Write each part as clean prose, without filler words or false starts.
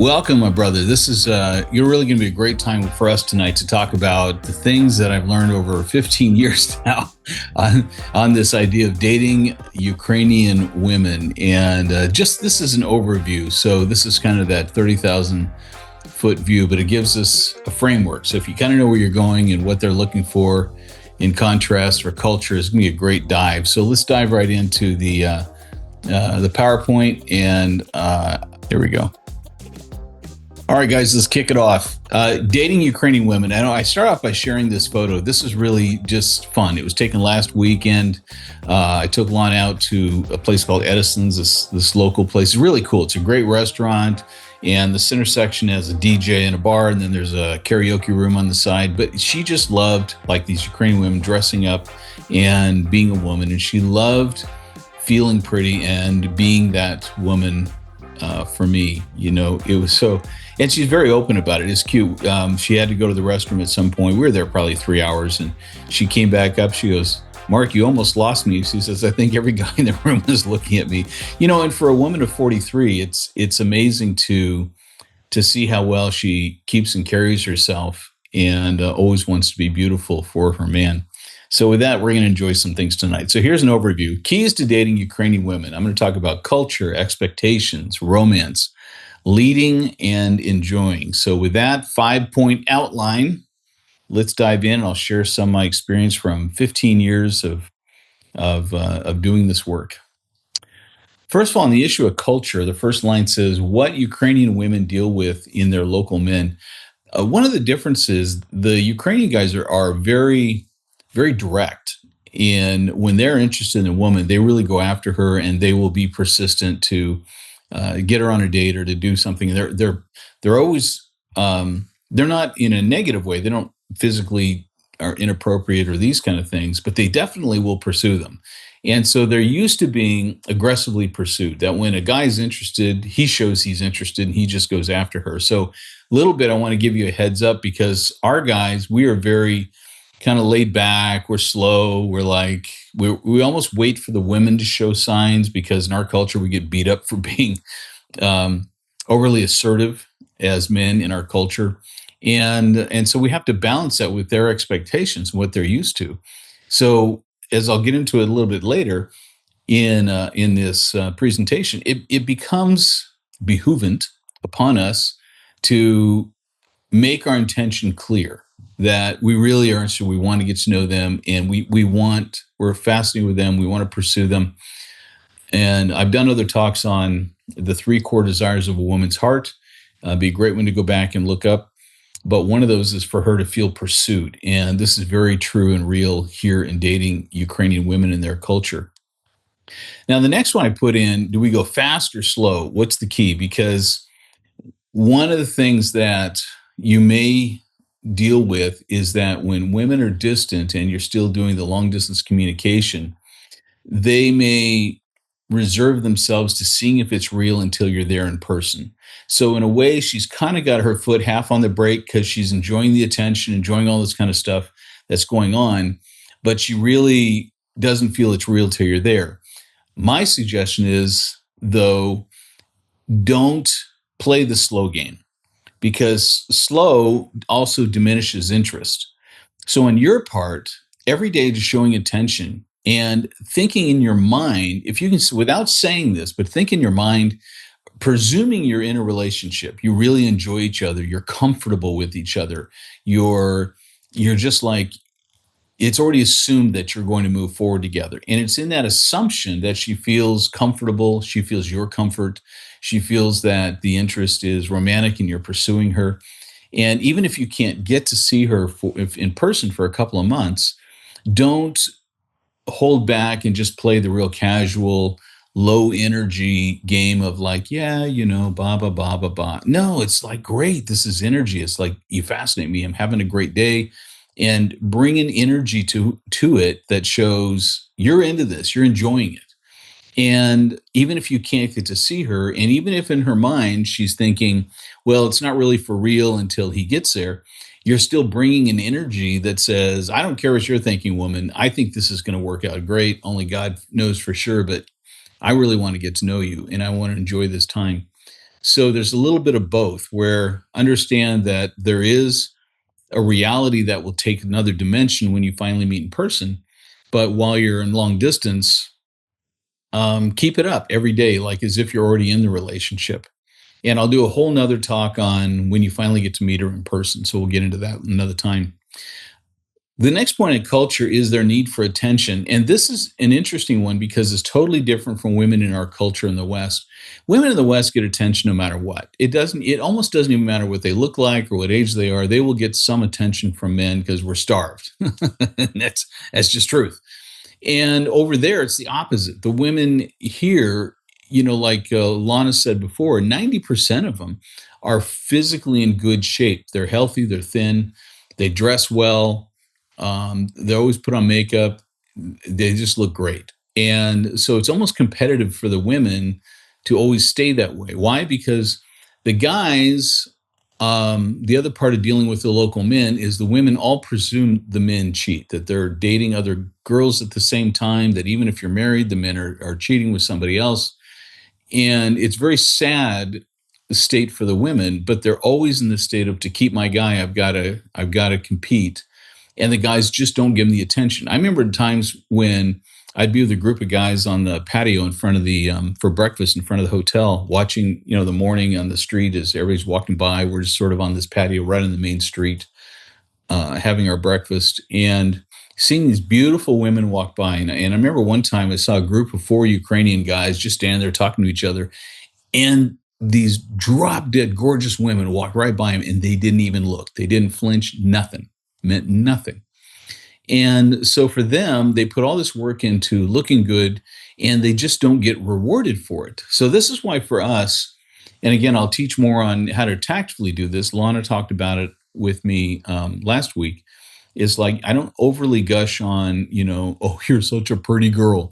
Welcome, my brother. This is you're really going to be a great time for us tonight to talk about the things that I've learned over 15 years now on this idea of dating Ukrainian women. And just this is an overview. So this is kind of that 30,000 foot view, but it gives us a framework. So if you kind of know where you're going and what they're looking for in contrast or culture, it's going to be a great dive. So let's dive right into the PowerPoint, and here we go. All right, guys, let's kick it off. Dating Ukrainian women. I start off by sharing this photo. This is really just fun. It was taken last weekend. I took Lon out to a place called Edison's, this local place. It's really cool. It's a great restaurant, and the center section has a DJ and a bar, and then there's a karaoke room on the side. But she just loved, like these Ukrainian women, dressing up and being a woman, and she loved feeling pretty and being that woman for me. You know, it was so... And she's very open about it. It's cute. She had to go to the restroom at some point. We were there probably 3 hours, and she came back up. She goes, "Mark, you almost lost me." She says, "I think every guy in the room was looking at me." You know, and for a woman of 43, it's amazing to see how well she keeps and carries herself, and always wants to be beautiful for her man. So with that, we're going to enjoy some things tonight. So here's an overview. Keys to dating Ukrainian women. I'm going to talk about culture, expectations, romance, leading, and enjoying. So with that 5-point outline, let's dive in. I'll share some of my experience from 15 years of doing this work. First of all, on the issue of culture, the first line says, what Ukrainian women deal with in their local men. One of the differences, the Ukrainian guys are very, very direct. And when they're interested in a woman, they really go after her, and they will be persistent to get her on a date or to do something. They're always they're not in a negative way. They don't physically are inappropriate or these kind of things, but they definitely will pursue them. And so they're used to being aggressively pursued. That when a guy's interested, he shows he's interested, and he just goes after her. So a little bit, I want to give you a heads up, because our guys, we are very kind of laid back. We're slow. We're like, we almost wait for the women to show signs, because in our culture, we get beat up for being overly assertive as men in our culture. And so we have to balance that with their expectations and what they're used to. So as I'll get into it a little bit later in this presentation, it becomes behoovant upon us to make our intention clear, that we really are interested, we want to get to know them, and we're fascinated with them, we want to pursue them. And I've done other talks on the 3 core desires of a woman's heart. Be a great one to go back and look up. But one of those is for her to feel pursued. And this is very true and real here in dating Ukrainian women in their culture. Now, the next one I put in, do we go fast or slow? What's the key? Because one of the things that you may deal with is that when women are distant and you're still doing the long distance communication, they may reserve themselves to seeing if it's real until you're there in person. So in a way, she's kind of got her foot half on the brake, because she's enjoying the attention, enjoying all this kind of stuff that's going on, but she really doesn't feel it's real till you're there. My suggestion is, though, don't play the slow game, because slow also diminishes interest. So on your part, every day just showing attention and thinking in your mind, if you can, without saying this, but think in your mind, presuming you're in a relationship, you really enjoy each other, you're comfortable with each other, you're just like, it's already assumed that you're going to move forward together. And it's in that assumption that she feels comfortable, she feels your comfort, she feels that the interest is romantic and you're pursuing her. And even if you can't get to see her in person for a couple of months, don't hold back and just play the real casual, low energy game of like, yeah, you know, blah, blah, blah, blah, blah. No, it's like, great, this is energy. It's like, you fascinate me. I'm having a great day. And bring an energy to it that shows you're into this, you're enjoying it. And even if you can't get to see her, and even if in her mind she's thinking, well, it's not really for real until he gets there, you're still bringing an energy that says, I don't care what you're thinking, woman. I think this is going to work out great. Only God knows for sure, but I really want to get to know you, and I want to enjoy this time. So there's a little bit of both, where understand that there is a reality that will take another dimension when you finally meet in person. But while you're in long distance, keep it up every day, like as if you're already in the relationship. And I'll do a whole nother talk on when you finally get to meet her in person. So we'll get into that another time. The next point in culture is their need for attention. And this is an interesting one because it's totally different from women in our culture in the West. Women in the West get attention no matter what. It almost doesn't even matter what they look like or what age they are. They will get some attention from men because we're starved. That's just truth. And over there, it's the opposite. The women here, like Lana said before, 90% of them are physically in good shape. They're healthy, they're thin, they dress well, they always put on makeup, they just look great. And so it's almost competitive for the women to always stay that way. Why? Because the guys, the other part of dealing with the local men is the women all presume the men cheat, that they're dating other girls at the same time, that even if you're married, the men are cheating with somebody else. And it's very sad state for the women, but they're always in the state of, to keep my guy, I've got to compete. And the guys just don't give them the attention. I remember times when I'd be with a group of guys on the patio in front of the for breakfast in front of the hotel, watching the morning on the street as everybody's walking by. We're just sort of on this patio right on the main street, having our breakfast and seeing these beautiful women walk by. And I remember one time I saw a group of 4 Ukrainian guys just standing there talking to each other, and these drop dead gorgeous women walked right by them, and they didn't even look. They didn't flinch. Nothing. Meant nothing. And so for them, they put all this work into looking good and they just don't get rewarded for it. So this is why for us, and again, I'll teach more on how to tactfully do this. Lana talked about it with me last week. Is like, I don't overly gush on, oh, you're such a pretty girl,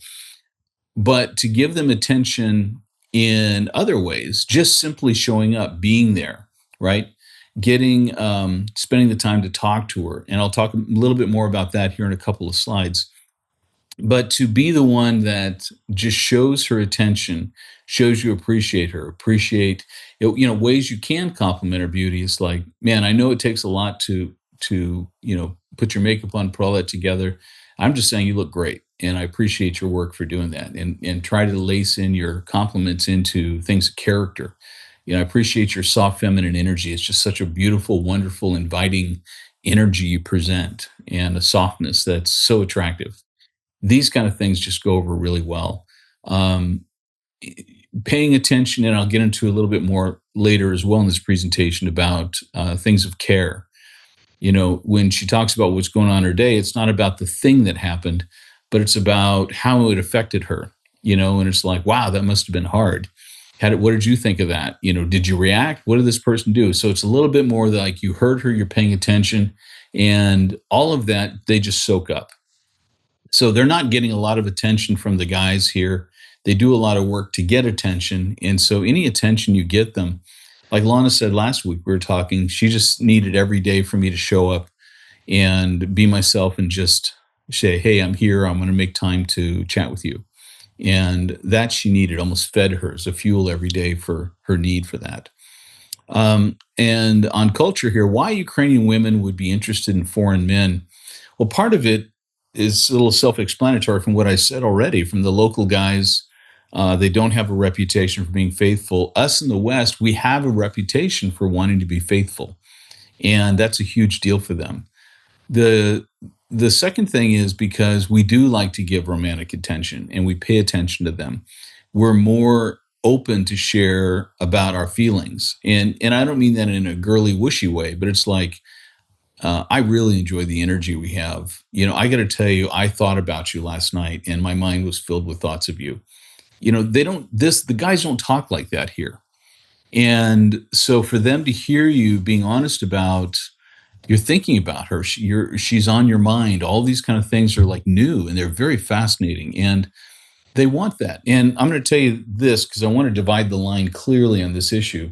but to give them attention in other ways, just simply showing up, being there, right? Getting, spending the time to talk to her. And I'll talk a little bit more about that here in a couple of slides. But to be the one that just shows her attention, shows you appreciate her, appreciate ways you can compliment her beauty. Is like, man, I know it takes a lot to put your makeup on, put all that together. I'm just saying you look great, and I appreciate your work for doing that. And try to lace in your compliments into things of character. I appreciate your soft feminine energy. It's just such a beautiful, wonderful, inviting energy you present, and a softness that's so attractive. These kind of things just go over really well. Um, Paying attention, and I'll get into a little bit more later as well in this presentation about things of care. When she talks about what's going on in her day, it's not about the thing that happened, but it's about how it affected her. And it's like, wow, that must have been hard. What did you think of that? Did you react? What did this person do? So it's a little bit more like you heard her, you're paying attention, and all of that they just soak up. So they're not getting a lot of attention from the guys here. They do a lot of work to get attention. And so any attention you get them, like Lana said last week, we were talking, she just needed every day for me to show up and be myself and just say, hey, I'm here. I'm going to make time to chat with you. And that she needed, almost fed her as a fuel every day for her need for that. And on culture here, why Ukrainian women would be interested in foreign men. Well, part of it is a little self-explanatory from what I said already. From the local guys, they don't have a reputation for being faithful. Us in the West, we have a reputation for wanting to be faithful, and that's a huge deal for them. The second thing is because we do like to give romantic attention and we pay attention to them. We're more open to share about our feelings, and I don't mean that in a girly wishy way, but it's like, I really enjoy the energy we have. I got to tell you, I thought about you last night, and my mind was filled with thoughts of you. They don't. The guys don't talk like that here, and so for them to hear you being honest about, you're thinking about her, she's on your mind. All these kind of things are like new, and they're very fascinating, and they want that. And I'm going to tell you this because I want to divide the line clearly on this issue.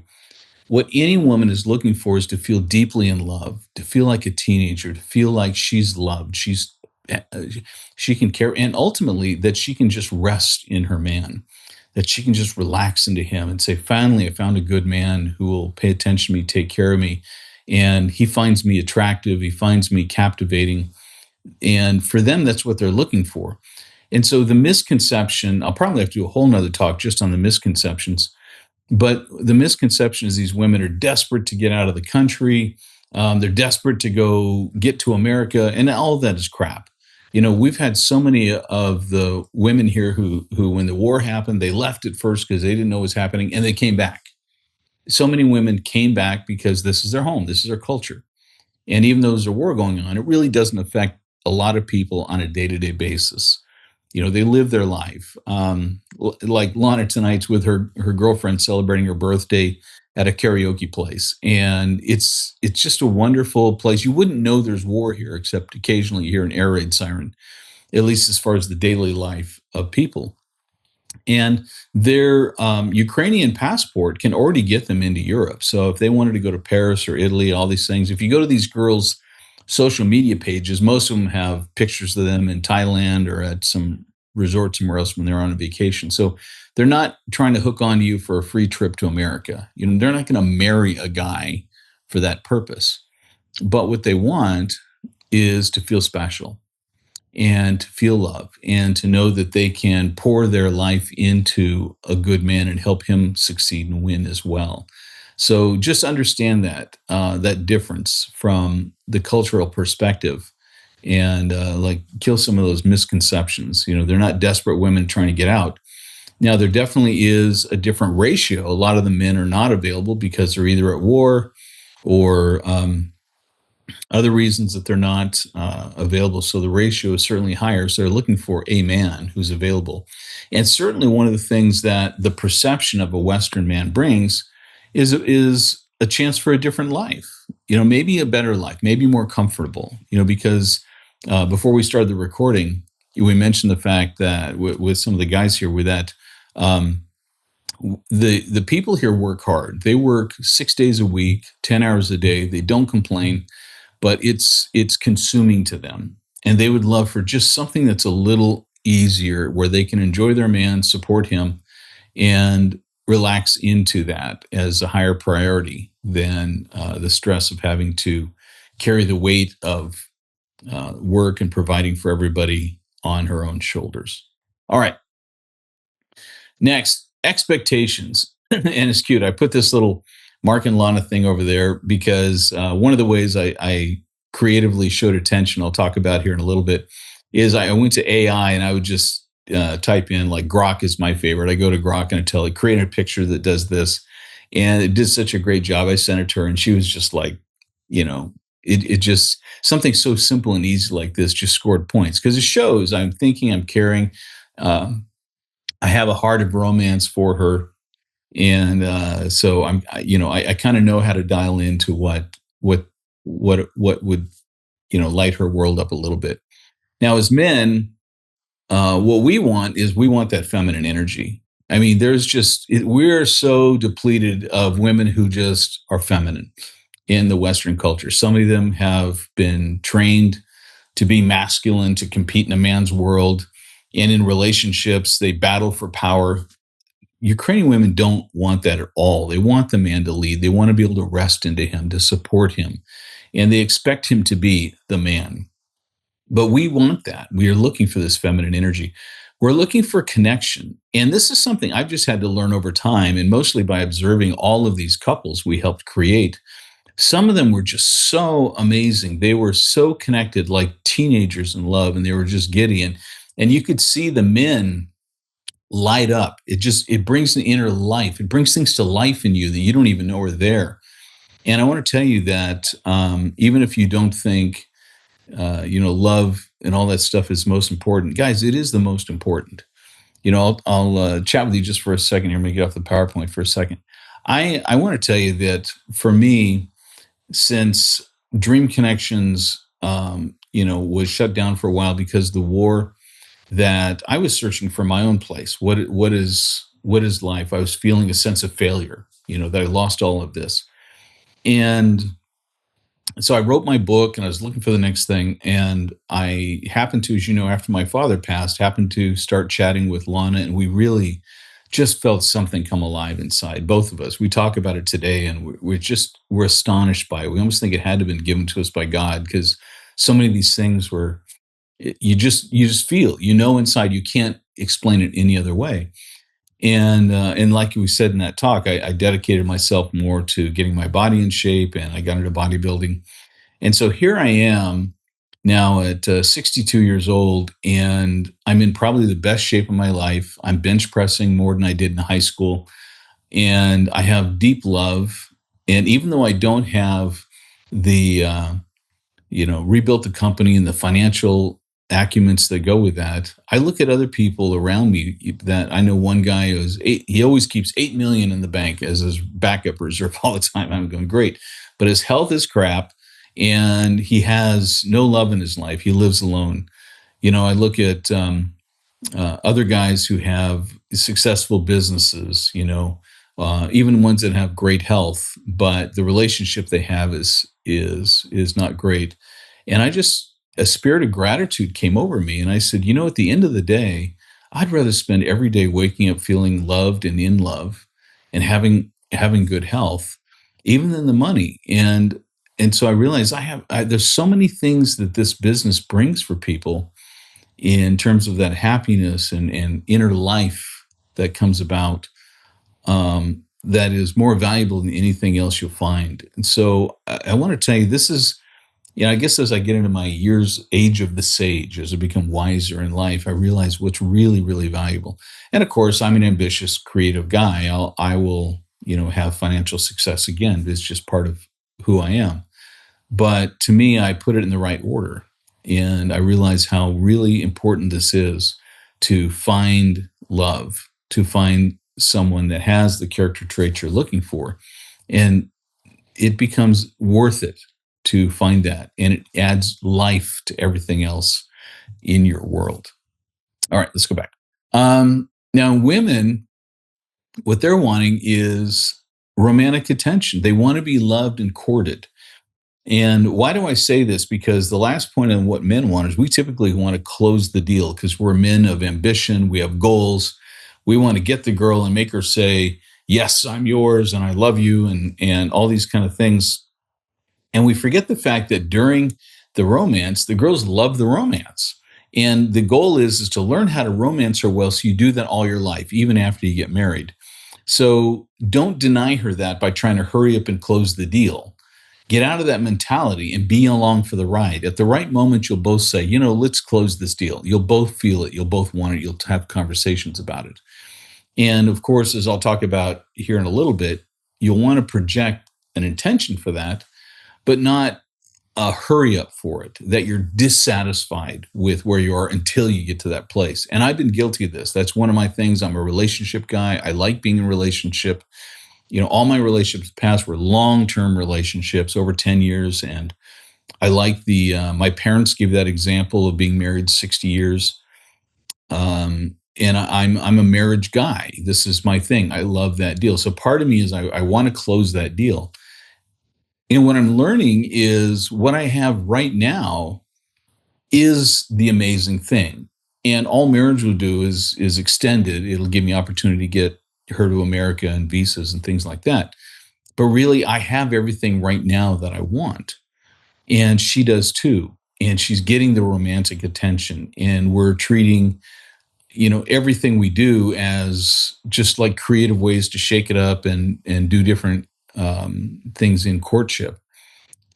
What any woman is looking for is to feel deeply in love, to feel like a teenager, to feel like she's loved, uh, she can care, and ultimately that she can just rest in her man. that she can just relax into him and say, finally, I found a good man who will pay attention to me, take care of me. And he finds me attractive. He finds me captivating. And for them, that's what they're looking for. And so the misconception, I'll probably have to do a whole nother talk just on the misconceptions, but the misconception is these women are desperate to get out of the country. They're desperate to go get to America, and all of that is crap. We've had so many of the women here who, when the war happened, they left at first because they didn't know what was happening, and they came back. So many women came back because this is their home, this is their culture. And even though there's a war going on, it really doesn't affect a lot of people on a day-to-day basis. They live their life. Like Lana tonight's with her girlfriend celebrating her birthday at a karaoke place, and it's just a wonderful place. You wouldn't know there's war here, except occasionally you hear an air raid siren, at least as far as the daily life of people. And their Ukrainian passport can already get them into Europe. So if they wanted to go to Paris or Italy, all these things, if you go to these girls' social media pages, most of them have pictures of them in Thailand or at some resort somewhere else when they're on a vacation. So they're not trying to hook on to you for a free trip to America. They're not going to marry a guy for that purpose. But what they want is to feel special and to feel love and to know that they can pour their life into a good man and help him succeed and win as well. So just understand that difference from the cultural perspective, and like kill some of those misconceptions. They're not desperate women trying to get out. Now, there definitely is a different ratio. A lot of the men are not available because they're either at war or other reasons that they're not available. So the ratio is certainly higher. So they're looking for a man who's available. And certainly one of the things that the perception of a Western man brings is a chance for a different life, maybe a better life, maybe more comfortable, because before we started the recording, we mentioned the fact that with some of the guys here with that, the people here work hard. They work 6 days a week, 10 hours a day. They don't complain, but it's consuming to them. And they would love for just something that's a little easier where they can enjoy their man, support him, and relax into that as a higher priority than the stress of having to carry the weight of work and providing for everybody on her own shoulders. All right. Next, expectations. And it's cute. I put this little Mark and Lana thing over there because one of the ways I creatively showed attention, I'll talk about here in a little bit, is I went to AI and I would just type in, like, Grok is my favorite. I go to Grok and I tell it, create a picture that does this. And it did such a great job. I sent it to her and she was just like, it just, something so simple and easy like this just scored points because it shows I'm thinking, I'm caring. I have a heart of romance for her. And so I kind of know how to dial into what would, light her world up a little bit. Now, as men, what we want is we want that feminine energy. I mean, we're so depleted of women who just are feminine in the Western culture. Some of them have been trained to be masculine, to compete in a man's world. And in relationships, they battle for power. Ukrainian women don't want that at all. They want the man to lead. They want to be able to rest into him, to support him. And they expect him to be the man. But we want that. We are looking for this feminine energy. We're looking for connection. And this is something I've just had to learn over time, and mostly by observing all of these couples we helped create. Some of them were just so amazing. They were so connected, like teenagers in love, and they were just giddy. And you could see the men light up. It brings the inner life. It brings things to life in you that you don't even know are there. And I want to tell you that even if you don't think, love and all that stuff is most important, guys, it is the most important. I'll chat with you just for a second here. Let me get off the PowerPoint for a second. I want to tell you that for me, since Dream Connections, was shut down for a while because of the war, that I was searching for my own place. What is life? I was feeling a sense of failure, that I lost all of this. And so I wrote my book and I was looking for the next thing. And I happened to, as you know, after my father passed, happened to start chatting with Lana. And we really just felt something come alive inside, both of us. We talk about it today, and we're astonished by it. We almost think it had to have been given to us by God, because so many of these things were, you just feel, inside, you can't explain it any other way. And like we said in that talk, I dedicated myself more to getting my body in shape, and I got into bodybuilding. And so here I am now at 62 years old, and I'm in probably the best shape of my life. I'm bench pressing more than I did in high school, and I have deep love. And even though I don't have the rebuilt the company and the financial acumens that go with that, I look at other people around me. That I know, one guy he always keeps 8 million in the bank as his backup reserve all the time. I'm going, great, but his health is crap, and he has no love in his life. He lives alone. I look at other guys who have successful businesses, even ones that have great health, but the relationship they have is not great. And a spirit of gratitude came over me, and I said, at the end of the day, I'd rather spend every day waking up feeling loved and in love, and having good health, even than the money. And so I realized there's so many things that this business brings for people in terms of that happiness and inner life that comes about, that is more valuable than anything else you'll find. And so I want to tell you, this is, I guess as I get into my age of the sage, as I become wiser in life, I realize what's really, really valuable. And of course, I'm an ambitious, creative guy. I will, have financial success again. It's just part of who I am. But to me, I put it in the right order. And I realize how really important this is, to find love, to find someone that has the character traits you're looking for. And it becomes worth it to find that. And it adds life to everything else in your world. All right, let's go back. Now, women, what they're wanting is romantic attention. They want to be loved and courted. And why do I say this? Because the last point on what men want is, we typically want to close the deal, because we're men of ambition. We have goals. We want to get the girl and make her say, yes, I'm yours, and I love you, and all these kind of things. And we forget the fact that during the romance, the girls love the romance. And the goal is to learn how to romance her well, so you do that all your life, even after you get married. So don't deny her that by trying to hurry up and close the deal. Get out of that mentality and be along for the ride. At the right moment, you'll both say, let's close this deal. You'll both feel it. You'll both want it. You'll have conversations about it. And of course, as I'll talk about here in a little bit, you'll want to project an intention for that, but not a hurry up for it, that you're dissatisfied with where you are until you get to that place. And I've been guilty of this. That's one of my things. I'm a relationship guy. I like being in a relationship. All my relationships past were long-term relationships, over 10 years. And I like my parents gave that example of being married 60 years. And I'm a marriage guy. This is my thing. I love that deal. So part of me is I want to close that deal. And what I'm learning is what I have right now is the amazing thing. And all marriage will do is extend it. It'll give me opportunity to get her to America and visas and things like that. But really, I have everything right now that I want. And she does too. And she's getting the romantic attention. And we're treating, everything we do as just like creative ways to shake it up and do different things in courtship.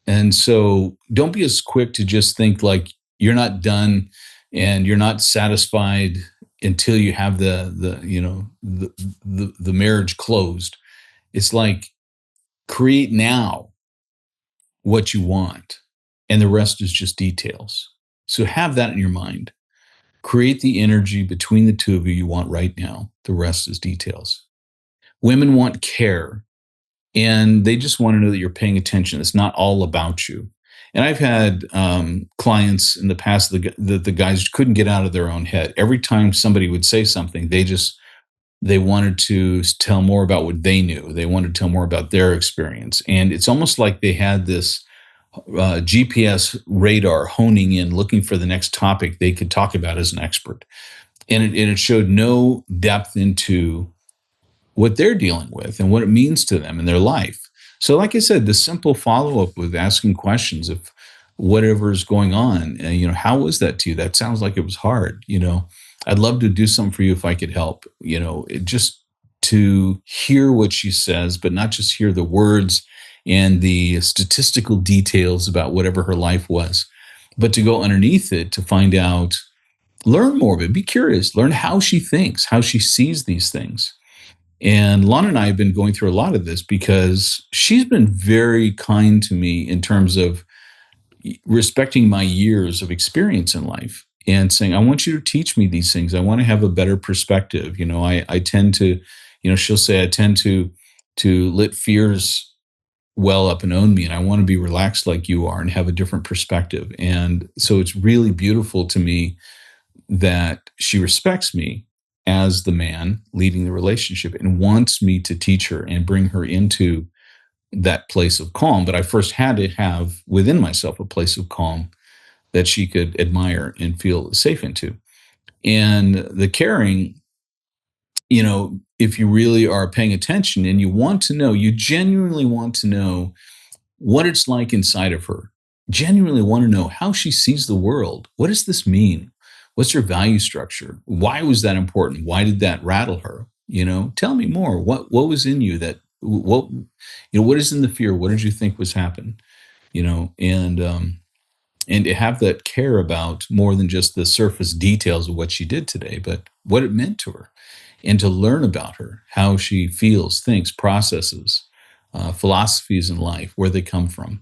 And so don't be as quick to just think like you're not done and you're not satisfied until you have the marriage closed. It's like, create now what you want, and the rest is just details. So have that in your mind. Create the energy between the two of you want right now. The rest is details. Women want care, and they just want to know that you're paying attention. It's not all about you. And I've had clients in the past that the guys couldn't get out of their own head. Every time somebody would say something, they wanted to tell more about what they knew. They wanted to tell more about their experience. And it's almost like they had this GPS radar honing in, looking for the next topic they could talk about as an expert. And it showed no depth into what they're dealing with and what it means to them in their life. So, like I said, the simple follow up with asking questions of whatever is going on, how was that to you? That sounds like it was hard. I'd love to do something for you if I could help. Just to hear what she says, but not just hear the words and the statistical details about whatever her life was, but to go underneath it to find out, learn more of it, be curious, learn how she thinks, how she sees these things. And Lana and I have been going through a lot of this because she's been very kind to me in terms of respecting my years of experience in life and saying, I want you to teach me these things. I want to have a better perspective. I tend to, she'll say, I tend to let fears well up and own me. And I want to be relaxed like you are and have a different perspective. And so it's really beautiful to me that she respects me as the man leading the relationship and wants me to teach her and bring her into that place of calm. But I first had to have within myself a place of calm that she could admire and feel safe into. And the caring, if you really are paying attention and you want to know, you genuinely want to know what it's like inside of her, genuinely want to know how she sees the world. What does this mean? What's her value structure? Why was that important? Why did that rattle her? Tell me more. What was in you that what is in the fear? What did you think was happening? And to have that care about more than just the surface details of what she did today, but what it meant to her, and to learn about her, how she feels, thinks, processes, philosophies in life, where they come from.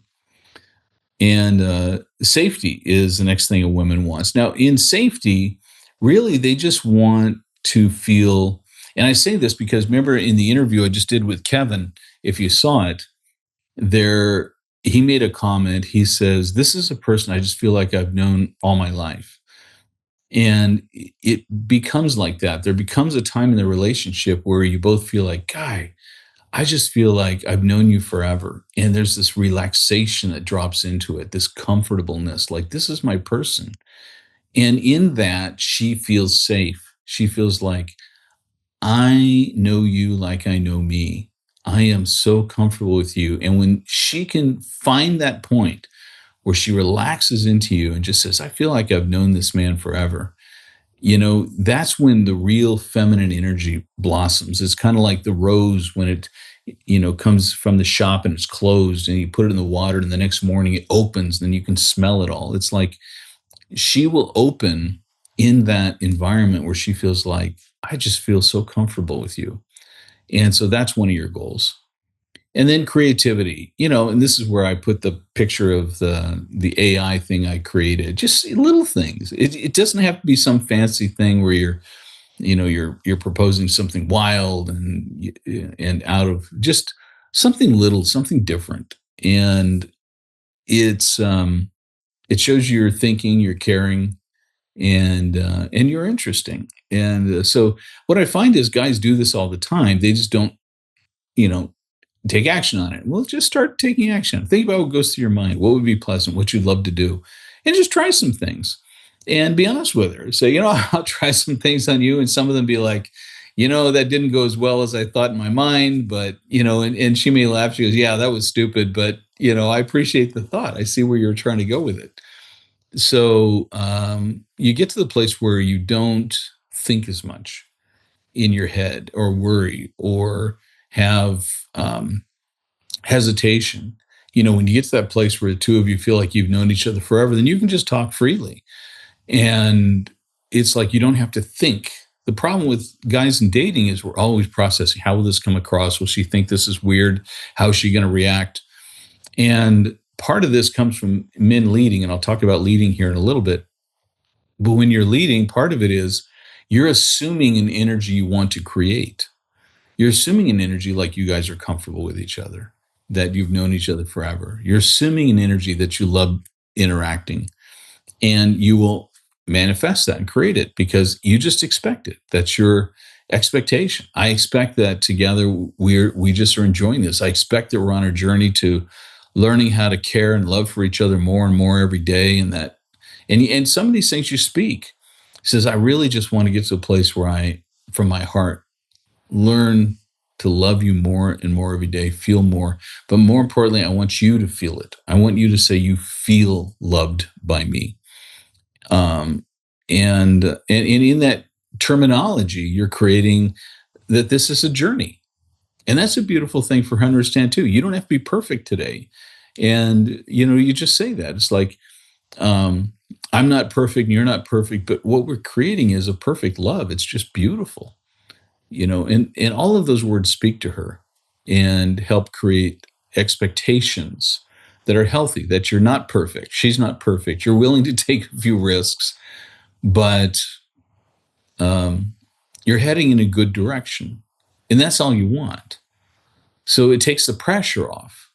And safety is the next thing a woman wants. Now, in safety, really, they just want to feel, and I say this because remember in the interview I just did with Kevin, if you saw it, there he made a comment. He says, "This is a person I just feel like I've known all my life." And it becomes like that. There becomes a time in the relationship where you both feel like, Guy, I just feel like I've known you forever. And there's this relaxation that drops into it, this comfortableness, like this is my person. And in that, she feels safe. She feels like, I know you like I know me. I am so comfortable with you. And when she can find that point where she relaxes into you and just says, I feel like I've known this man forever, that's when the real feminine energy blossoms. It's kind of like the rose when it, comes from the shop and it's closed and you put it in the water and the next morning it opens, then you can smell it all. It's like she will open in that environment where she feels like, I just feel so comfortable with you. And so that's one of your goals. And then creativity, and this is where I put the picture of the AI thing I created, just little things. It doesn't have to be some fancy thing where you're proposing something wild and out of, just something little, something different. And it shows you're thinking, you're caring, and you're interesting. And so what I find is guys do this all the time. They just don't, you know, take action on it. Well, just start taking action. Think about what goes through your mind. What would be pleasant? What you'd love to do, and just try some things. And be honest with her. Say, I'll try some things on you, and some of them be like, that didn't go as well as I thought in my mind. But and she may laugh. She goes, "Yeah, that was stupid." But I appreciate the thought. I see where you're trying to go with it. So you get to the place where you don't think as much in your head, or worry, or have hesitation. When you get to that place where the two of you feel like you've known each other forever, then you can just talk freely. And it's like you don't have to think. The problem with guys in dating is we're always processing, how will this come across? Will she think this is weird? How is she going to react? And part of this comes from men leading, and I'll talk about leading here in a little bit. But when you're leading, part of it is you're assuming an energy you want to create. You're assuming an energy like you guys are comfortable with each other, that you've known each other forever. You're assuming an energy that you love interacting, and you will manifest that and create it because you just expect it. That's your expectation. I expect that together we just are enjoying this. I expect that we're on a journey to learning how to care and love for each other more and more every day. And some of these things you speak. He says, I really just want to get to a place where I, from my heart, learn to love you more and more every day, feel more. But more importantly, I want you to feel it. I want you to say you feel loved by me. Um, and in that terminology, you're creating that this is a journey. And that's a beautiful thing for her to understand too. You don't have to be perfect today. And you just say that. It's like, I'm not perfect and you're not perfect, but what we're creating is a perfect love. It's just beautiful. And all of those words speak to her and help create expectations that are healthy, that you're not perfect. She's not perfect. You're willing to take a few risks, but um, you're heading in a good direction. And that's all you want. So it takes the pressure off.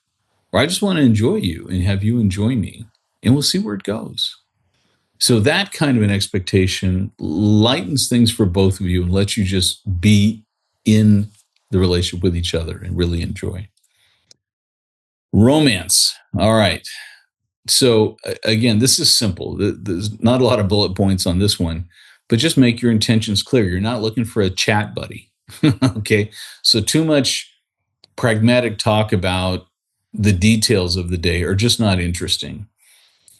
Or I just want to enjoy you and have you enjoy me, and we'll see where it goes. So that kind of an expectation lightens things for both of you and lets you just be in the relationship with each other and really enjoy. Romance. All right. So again, this is simple. There's not a lot of bullet points on this one, but just make your intentions clear. You're not looking for a chat buddy. Okay. So too much pragmatic talk about the details of the day are just not interesting.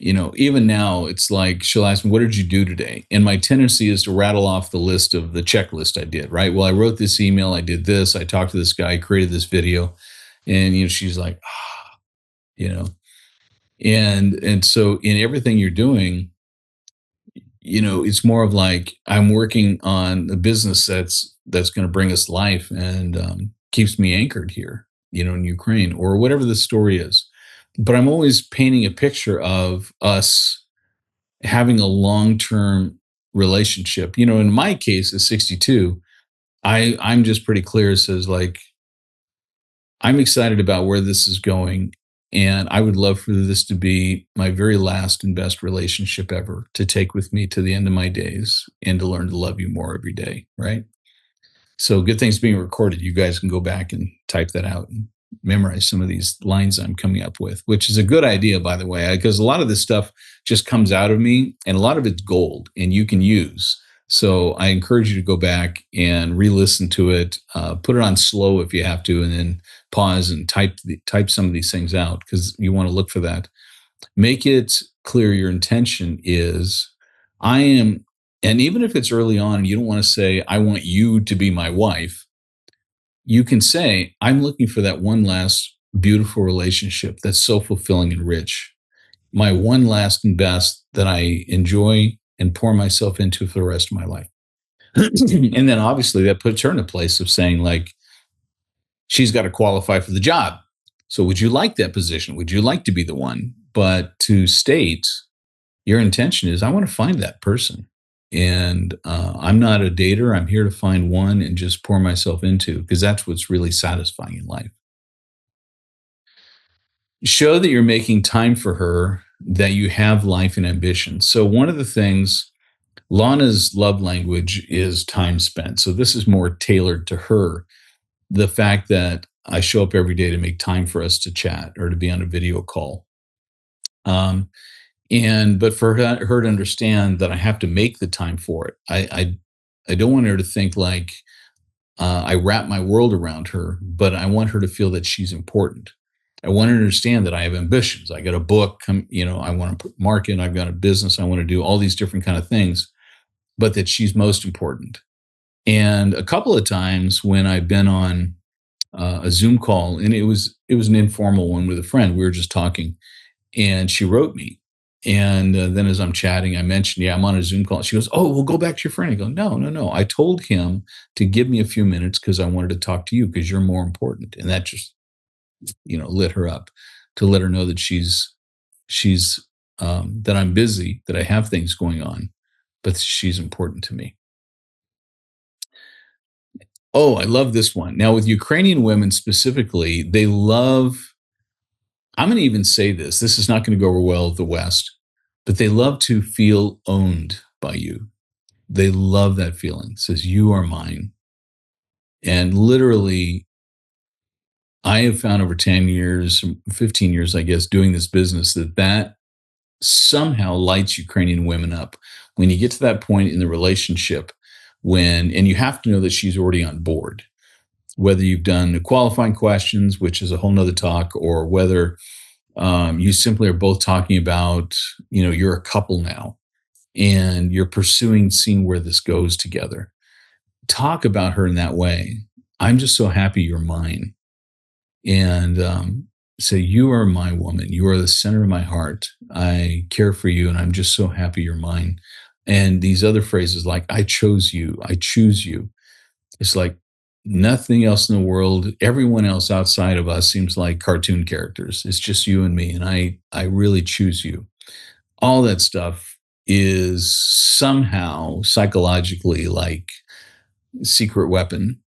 Even now, it's like she'll ask me, "What did you do today?" And my tendency is to rattle off the list of the checklist I did, right? Well, I wrote this email, I did this, I talked to this guy, I created this video. And, she's like, you know, and so in everything you're doing, it's more of like, I'm working on a business that's going to bring us life and keeps me anchored here, in Ukraine or whatever the story is. But I'm always painting a picture of us having a long-term relationship. In my case, at 62, I'm just pretty clear. It says like, I'm excited about where this is going. And I would love for this to be my very last and best relationship ever to take with me to the end of my days and to learn to love you more every day. Right. So good things being recorded. You guys can go back and type that out and memorize some of these lines I'm coming up with, which is a good idea, by the way, because a lot of this stuff just comes out of me and a lot of it's gold and you can use. So I encourage you to go back and re-listen to it, put it on slow if you have to, and then pause and type some of these things out because you want to look for that. Make it clear your intention is, I am, and even if it's early on and you don't want to say, I want you to be my wife, you can say, I'm looking for that one last beautiful relationship that's so fulfilling and rich. My one last and best that I enjoy and pour myself into for the rest of my life. And then obviously that puts her in a place of saying, like, she's got to qualify for the job. So would you like that position? Would you like to be the one? But to state your intention is, I want to find that person. And I'm not a dater. I'm here to find one and just pour myself into, because that's what's really satisfying in life. Show that you're making time for her, that you have life and ambition. So one of the things, Lana's love language is time spent. So this is more tailored to her. The fact that I show up every day to make time for us to chat or to be on a video call. But for her to understand that I have to make the time for it. I don't want her to think like I wrap my world around her, but I want her to feel that she's important. I want her to understand that I have ambitions. I got a book, I want to market. I've got a business. I want to do all these different kind of things, but that she's most important. And a couple of times when I've been on a Zoom call, and it was an informal one with a friend, we were just talking, and she wrote me. And then as I'm chatting, I mentioned, yeah, I'm on a Zoom call. She goes, oh, well, go back to your friend. I go, no, no, no. I told him to give me a few minutes because I wanted to talk to you because you're more important. And that just, lit her up, to let her know that she's that I'm busy, that I have things going on, but she's important to me. Oh, I love this one. Now, with Ukrainian women specifically, they love, I'm going to even say this. This is not going to go over well with the West, but they love to feel owned by you. They love that feeling. It says, you are mine. And literally, I have found over 10 years, 15 years, I guess, doing this business, that somehow lights Ukrainian women up. When you get to that point in the relationship, and you have to know that she's already on board. whether you've done qualifying questions, which is a whole nother talk, or whether you simply are both talking about, you're a couple now and you're pursuing seeing where this goes together. Talk about her in that way. I'm just so happy you're mine. And say, you are my woman. You are the center of my heart. I care for you, and I'm just so happy you're mine. And these other phrases like, I chose you, I choose you. It's like nothing else in the world, everyone else outside of us seems like cartoon characters. It's just you and me, and I really choose you. All that stuff is somehow psychologically like secret weapon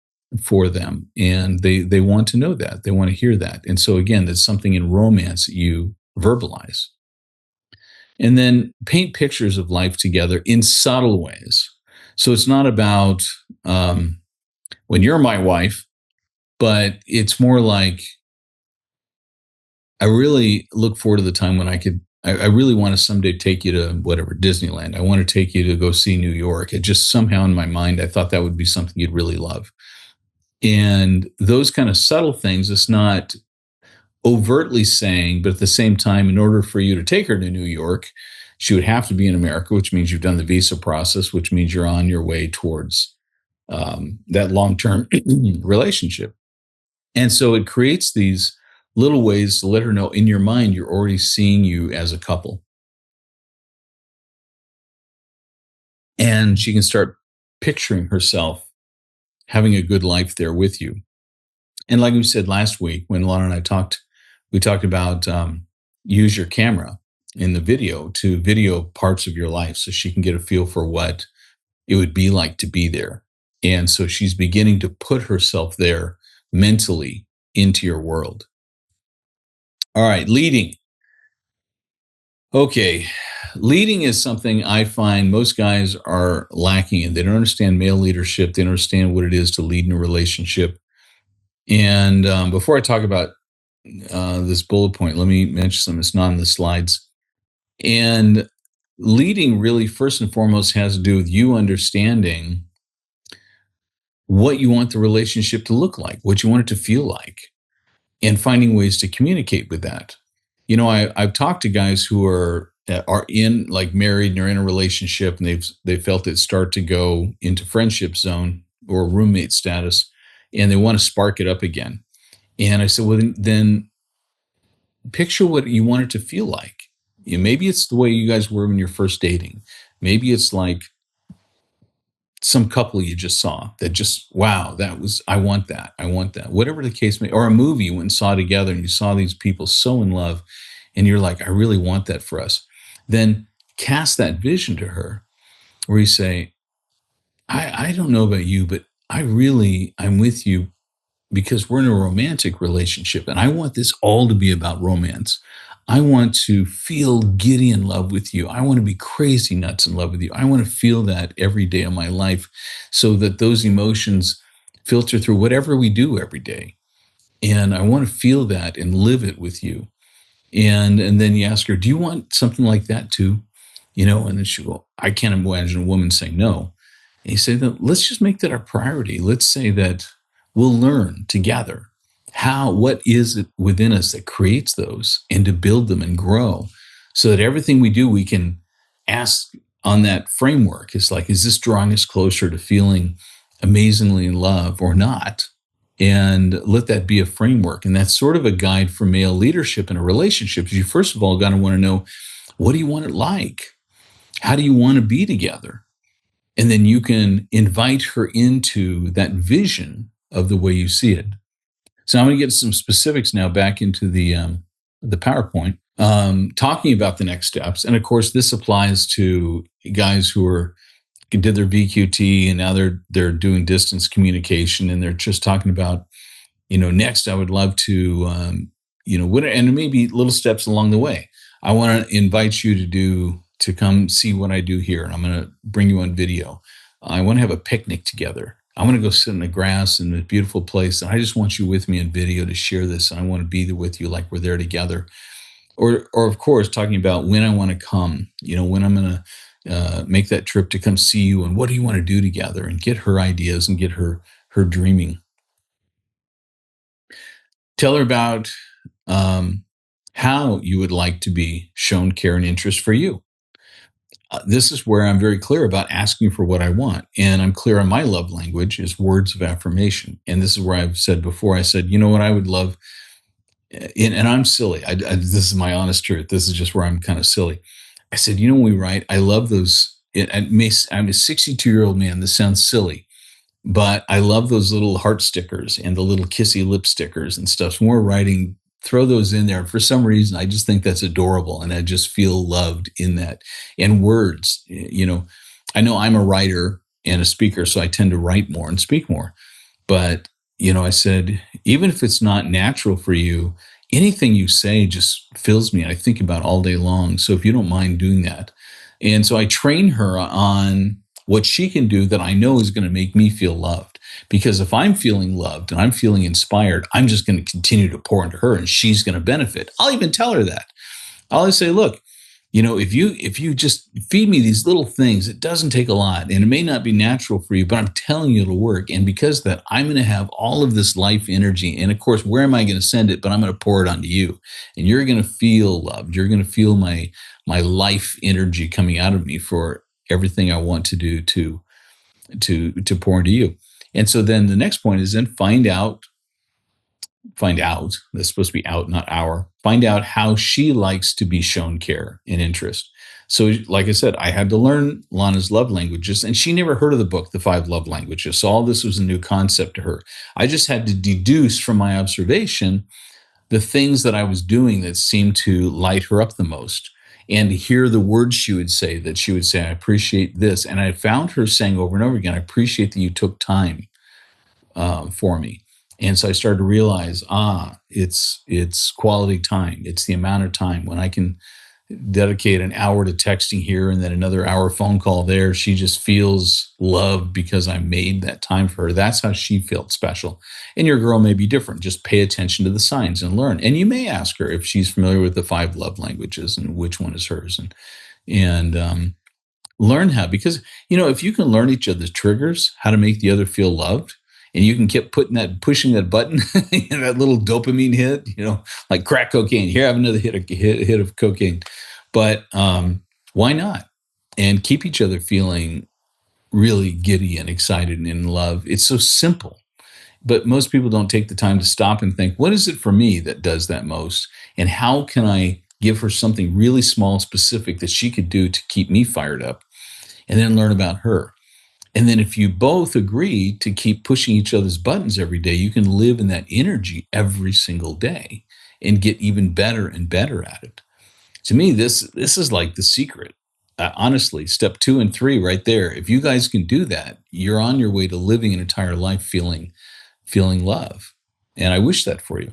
for them, and they want to know that, they want to hear that. And so again, that's something in romance that you verbalize, and then paint pictures of life together in subtle ways. So it's not about when you're my wife, but it's more like, I really look forward to the time when I really want to someday take you to whatever, Disneyland. I want to take you to go see New York. It just somehow in my mind, I thought that would be something you'd really love. And those kind of subtle things, it's not overtly saying, but at the same time, in order for you to take her to New York, she would have to be in America, which means you've done the visa process, which means you're on your way towards that long term relationship. And so it creates these little ways to let her know in your mind, you're already seeing you as a couple. And she can start picturing herself having a good life there with you. And like we said last week, when Lana and I talked, we talked about use your camera in the video to video parts of your life so she can get a feel for what it would be like to be there. And so she's beginning to put herself there mentally into your world. All right, leading. Okay, leading is something I find most guys are lacking in. They don't understand male leadership. They don't understand what it is to lead in a relationship. And before I talk about this bullet point, let me mention something that's not on the slides. And leading really, first and foremost, has to do with you understanding what you want the relationship to look like, what you want it to feel like, and finding ways to communicate with that. I've talked to guys who are in like married and are in a relationship, and they've felt it start to go into friendship zone or roommate status, and they want to spark it up again. And I said, well, then picture what you want it to feel like. Maybe it's the way you guys were when you're first dating. Maybe it's like some couple you just saw that just, wow, I want that. I want that. Whatever the case may, or a movie you went and saw together and you saw these people so in love and you're like, I really want that for us. Then cast that vision to her where you say, I don't know about you, but I'm with you because we're in a romantic relationship and I want this all to be about romance. I want to feel giddy in love with you. I want to be crazy nuts in love with you. I want to feel that every day of my life so that those emotions filter through whatever we do every day. And I want to feel that and live it with you. And then you ask her, do you want something like that too? And then she go, I can't imagine a woman saying no. And you say that let's just make that our priority. Let's say that we'll learn together what is it within us that creates those and to build them and grow so that everything we do, we can ask on that framework. It's like, is this drawing us closer to feeling amazingly in love or not? And let that be a framework. And that's sort of a guide for male leadership in a relationship. You first of all got to want to know, what do you want it like? How do you want to be together? And then you can invite her into that vision of the way you see it. So I'm going to get some specifics now back into the PowerPoint, talking about the next steps. And of course, this applies to guys who did their VQT and now they're doing distance communication and they're just talking about, next I would love to, and maybe little steps along the way. I want to invite you to come see what I do here, and I'm going to bring you on video. I want to have a picnic together. I want to go sit in the grass in a beautiful place, and I just want you with me in video to share this. And I want to be there with you like we're there together. Or of course, talking about when I want to come, when I'm going to make that trip to come see you, and what do you want to do together, and get her ideas and get her dreaming. Tell her about um, how you would like to be shown care and interest for you. This is where I'm very clear about asking for what I want. And I'm clear on my love language is words of affirmation. And this is where I've said before, I said, you know what I would love, and I'm silly. This is my honest truth. This is just where I'm kind of silly. I said, you know, we write, I love those. I'm a 62-year-old man. This sounds silly, but I love those little heart stickers and the little kissy lip stickers and stuff. So when we're writing, throw those in there. For some reason, I just think that's adorable. And I just feel loved in that. And words, I know I'm a writer and a speaker, so I tend to write more and speak more. But, I said, even if it's not natural for you, anything you say just fills me. I think about all day long. So if you don't mind doing that. And so I train her on what she can do that I know is going to make me feel loved. Because if I'm feeling loved and I'm feeling inspired, I'm just going to continue to pour into her and she's going to benefit. I'll even tell her that. I'll always say, look, if you just feed me these little things, it doesn't take a lot and it may not be natural for you, but I'm telling you it'll work. And because of that, I'm going to have all of this life energy. And of course, where am I going to send it? But I'm going to pour it onto you and you're going to feel loved. You're going to feel my life energy coming out of me for everything I want to do to pour into you. And so then the next point is then find out, that's supposed to be out, not our, find out how she likes to be shown care and interest. So, like I said, I had to learn Lana's love languages, and she never heard of the book, The Five Love Languages. So, all this was a new concept to her. I just had to deduce from my observation the things that I was doing that seemed to light her up the most. And to hear the words she would say, I appreciate this. And I found her saying over and over again, I appreciate that you took time for me. And so I started to realize, it's quality time. It's the amount of time when I can dedicate an hour to texting here and then another hour phone call there. She just feels loved because I made that time for her. That's how she felt special. And your girl may be different. Just pay attention to the signs and learn. And you may ask her if she's familiar with the five love languages and which one is hers. And learn how, because if you can learn each other's triggers, how to make the other feel loved, and you can keep pushing that button, that little dopamine hit, like crack cocaine. Here, have another hit of cocaine. But why not? And keep each other feeling really giddy and excited and in love. It's so simple, but most people don't take the time to stop and think, what is it for me that does that most? And how can I give her something really small, specific that she could do to keep me fired up? And then learn about her. And then if you both agree to keep pushing each other's buttons every day, you can live in that energy every single day and get even better and better at it. To me, this is like the secret. Honestly, step 2 and 3 right there. If you guys can do that, you're on your way to living an entire life feeling love. And I wish that for you.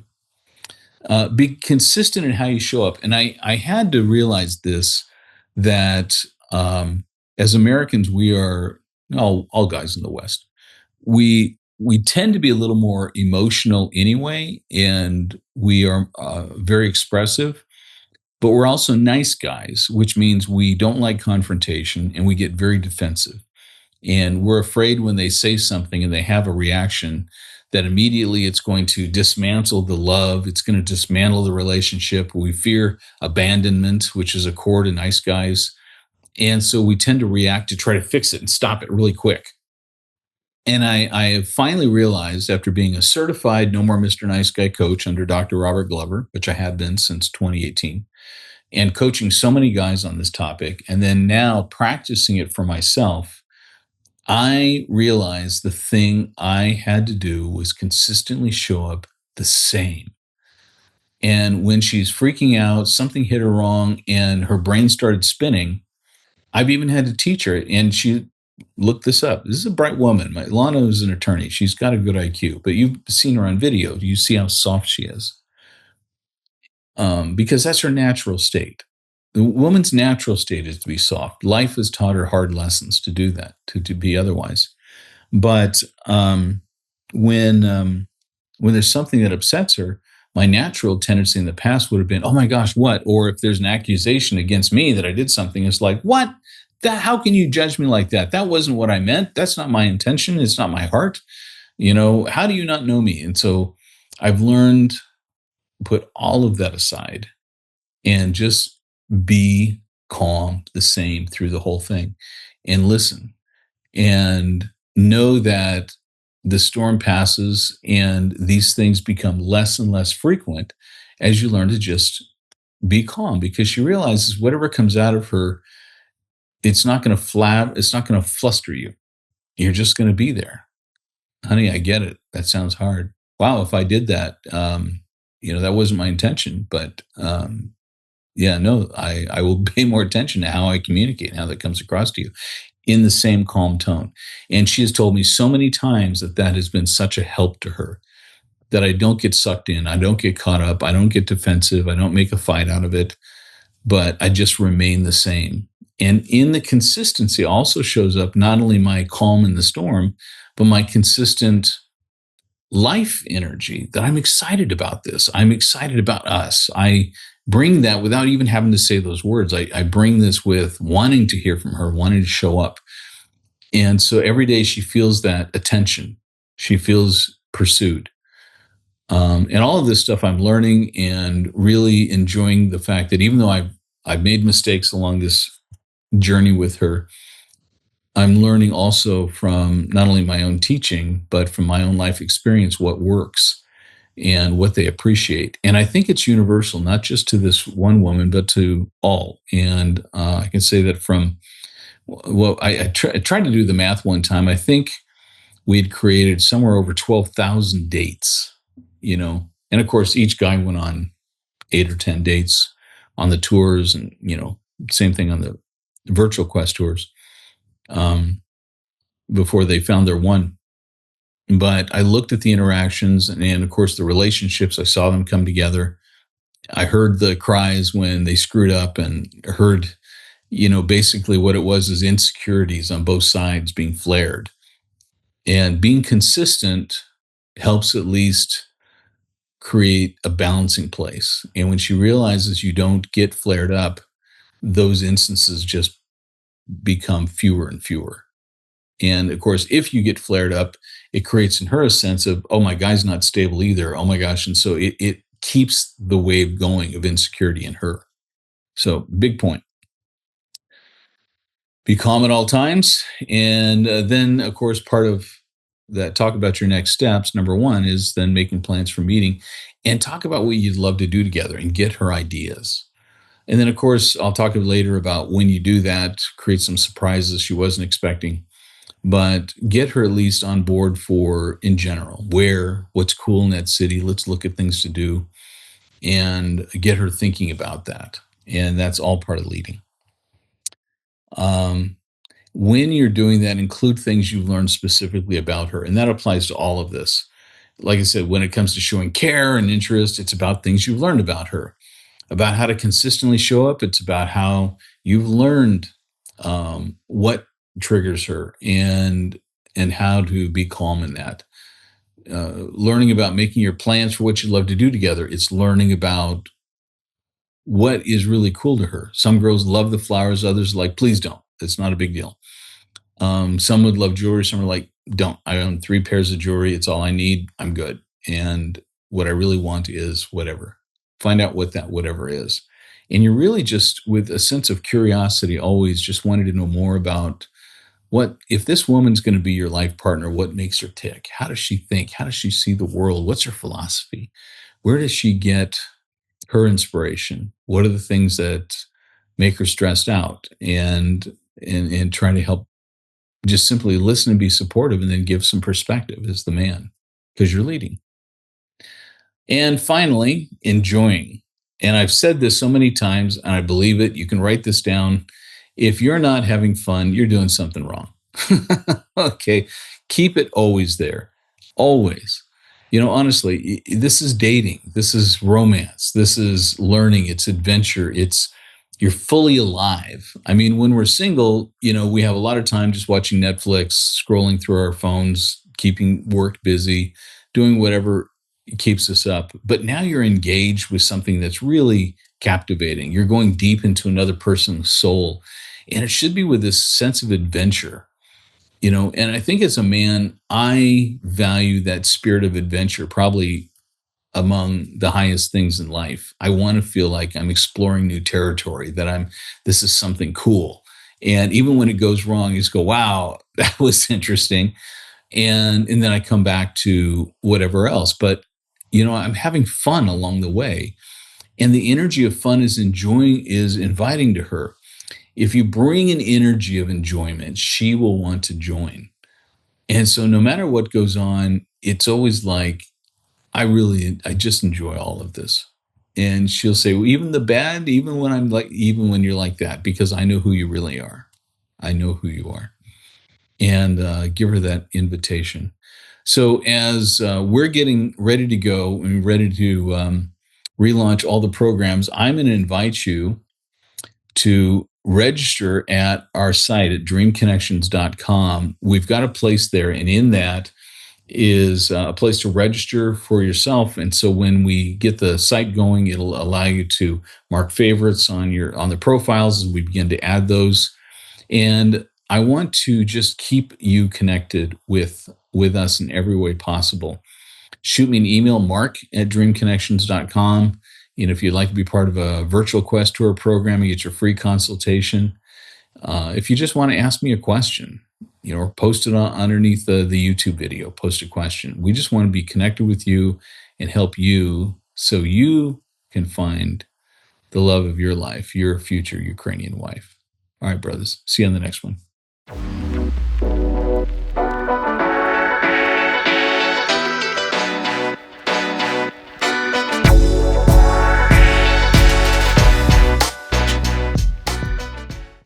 Be consistent in how you show up. And I had to realize this, that as Americans, we are all guys in the West. We tend to be a little more emotional anyway, and we are very expressive. But we're also nice guys, which means we don't like confrontation and we get very defensive. And we're afraid when they say something and they have a reaction that immediately it's going to dismantle the love. It's going to dismantle the relationship. We fear abandonment, which is a core to nice guys. And so we tend to react to try to fix it and stop it really quick. And I have finally realized, after being a certified No More Mr. Nice Guy coach under Dr. Robert Glover, which I have been since 2018, and coaching so many guys on this topic, and then now practicing it for myself, I realized the thing I had to do was consistently show up the same. And when she's freaking out, something hit her wrong, and her brain started spinning, I've even had to teach her, and she looked this up. This is a bright woman. Lana is an attorney. She's got a good IQ, but you've seen her on video. You see how soft she is, because that's her natural state. The woman's natural state is to be soft. Life has taught her hard lessons to do that, to be otherwise. But when there's something that upsets her, my natural tendency in the past would have been, oh my gosh, what? Or if there's an accusation against me that I did something, it's like, what? How can you judge me like that? That wasn't what I meant. That's not my intention. It's not my heart. How do you not know me? And so I've learned put all of that aside and just be calm, the same through the whole thing, and listen and know that the storm passes and these things become less and less frequent as you learn to just be calm, because she realizes whatever comes out of her, it's not going to flab, it's not going to fluster you. You're just going to be there. Honey, I get it. That sounds hard. Wow, if I did that, that wasn't my intention, but yeah, no, I will pay more attention to how I communicate and how that comes across to you in the same calm tone. And she has told me so many times that that has been such a help to her, that I don't get sucked in, I don't get caught up, I don't get defensive, I don't make a fight out of it, but I just remain the same. And in the consistency also shows up not only my calm in the storm, but my consistent life energy, that I'm excited about this. I'm excited about us. I bring that without even having to say those words. I bring this with wanting to hear from her, wanting to show up. And so every day she feels that attention. She feels pursued. And all of this stuff I'm learning and really enjoying the fact that even though I've made mistakes along this journey with her, I'm learning also from not only my own teaching, but from my own life experience, what works and what they appreciate. And I think it's universal, not just to this one woman, but to all. And I can say that from, well, I tried to do the math one time. I think we had created somewhere over 12,000 dates, and of course, each guy went on 8 or 10 dates on the tours, and, same thing on the virtual quest tours, before they found their one. But I looked at the interactions and of course, the relationships. I saw them come together. I heard the cries when they screwed up, and heard, basically what it was is insecurities on both sides being flared. And being consistent helps at least create a balancing place. And when she realizes you don't get flared up, those instances just become fewer and fewer. And of course, if you get flared up, it creates in her a sense of, oh, my guy's not stable either. Oh my gosh. And so it keeps the wave going of insecurity in her. So, big point. Be calm at all times. And then, of course, part of that, talk about your next steps. Number one is then making plans for meeting, and talk about what you'd love to do together and get her ideas. And then, of course, I'll talk later about when you do that, create some surprises she wasn't expecting, but get her at least on board for, in general, where, what's cool in that city. Let's look at things to do and get her thinking about that. And that's all part of leading. Um, when you're doing that, include things you've learned specifically about her. And that applies to all of this. Like I said, when it comes to showing care and interest, it's about things you've learned about her, about how to consistently show up. It's about how you've learned what triggers her, and how to be calm in that. Learning about making your plans for what you'd love to do together. It's learning about what is really cool to her. Some girls love the flowers, others like, please don't. It's not a big deal. Some would love jewelry. Some are like, don't. I own 3 pairs of jewelry. It's all I need. I'm good. And what I really want is whatever. Find out what that whatever is. And you're really just, with a sense of curiosity, always just wanted to know more about, what, if this woman's going to be your life partner, what makes her tick? How does she think? How does she see the world? What's her philosophy? Where does she get her inspiration? What are the things that make her stressed out? And trying to help, just simply listen and be supportive, and then give some perspective as the man, because you're leading. And finally, enjoying. And I've said this so many times, and I believe it. You can write this down. If you're not having fun, you're doing something wrong. Okay. Keep it always there. Always. Honestly, this is dating. This is romance. This is learning. It's adventure. You're fully alive. I mean, when we're single, we have a lot of time just watching Netflix, scrolling through our phones, keeping work busy, doing whatever keeps us up. But now you're engaged with something that's really captivating. You're going deep into another person's soul. And it should be with this sense of adventure, and I think as a man, I value that spirit of adventure probably among the highest things in life. I want to feel like I'm exploring new territory, that this is something cool. And even when it goes wrong, you just go, wow, that was interesting. And then I come back to whatever else. But, I'm having fun along the way. And the energy of fun is inviting to her. If you bring an energy of enjoyment, she will want to join. And so no matter what goes on, it's always like, I just enjoy all of this. And she'll say, well, even the bad, even when you're like that, because I know who you really are. I know who you are. And give her that invitation. So as we're getting ready to go and ready to relaunch all the programs, I'm going to invite you to register at our site at dreamconnections.com. We've got a place there, and in that is a place to register for yourself. And so when we get the site going, it'll allow you to mark favorites on the profiles as we begin to add those. And I want to just keep you connected with us in every way possible. Shoot me an email, mark@dreamconnections.com. If you'd like to be part of a virtual quest tour program, you get your free consultation. If you just want to ask me a question, or post it underneath the YouTube video, post a question. We just want to be connected with you and help you so you can find the love of your life, your future Ukrainian wife. All right, brothers. See you on the next one.